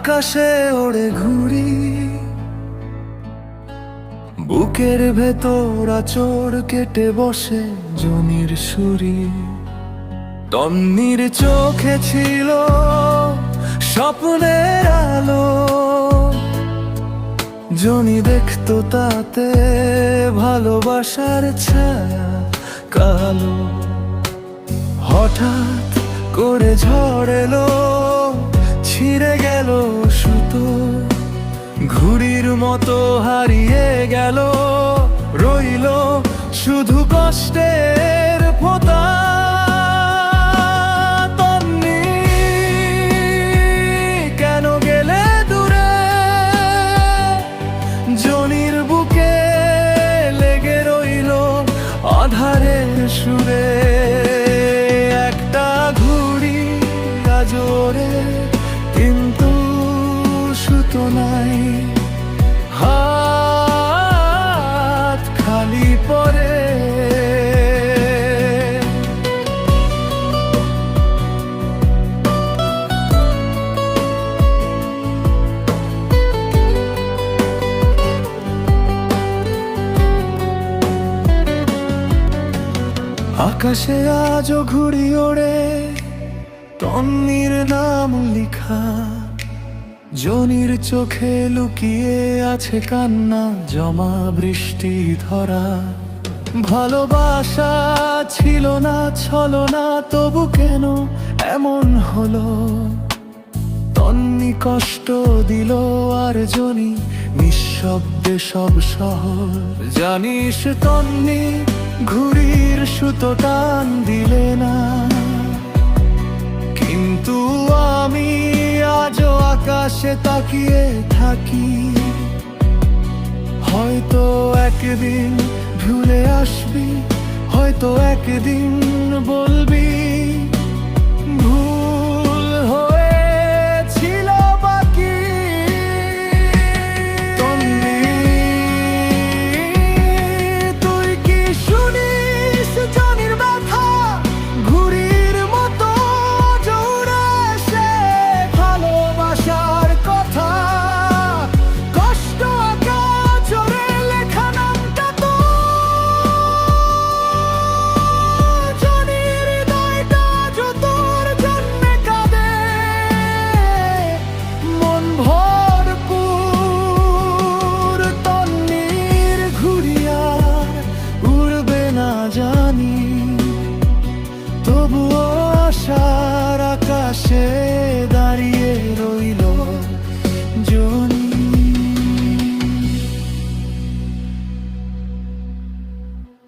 আকাশে ওড়ে ঘুড়ি, বুকের ভেতর আঁচড় কেটে বসে জনির সুরি। তন্নির চোখে ছিল স্বপ্নের আলো, জনি দেখতো তাতে ভালোবাসার ছায়া কালো। হঠাৎ করে ঝড় এলো, ছিঁড়ে গেল সুতো, ঘুড়ির মতো হারিয়ে গেল, রইল শুধু কষ্টের ফোঁটা। তন্নি কেন গেলে দূরে, জনির বুকে লেগে রইল আধারের সুরে। একটা ঘুড়ি আজোরে কিন্তু সুতো নাই, হাত খালি পড়ে। আকাশে আজও ঘুড়ি ওড়ে, তন্নির নাম লিখা, জনির চোখে লুকিয়ে আছে কান্না জমা বৃষ্টি ধরা। ভালোবাসা ছিল না ছলনা, তবু কেন এমন হলো? তন্নি কষ্ট দিল আর জনি নিঃশব্দে সব শহর। জানিস তন্নি, ঘুড়ির সুতো টান দিলে না, কিন্তু আমি আজও আকাশে তাকিয়ে থাকি। হয়তো একদিন ভুলে আসবি, হয়তো একদিন বলবি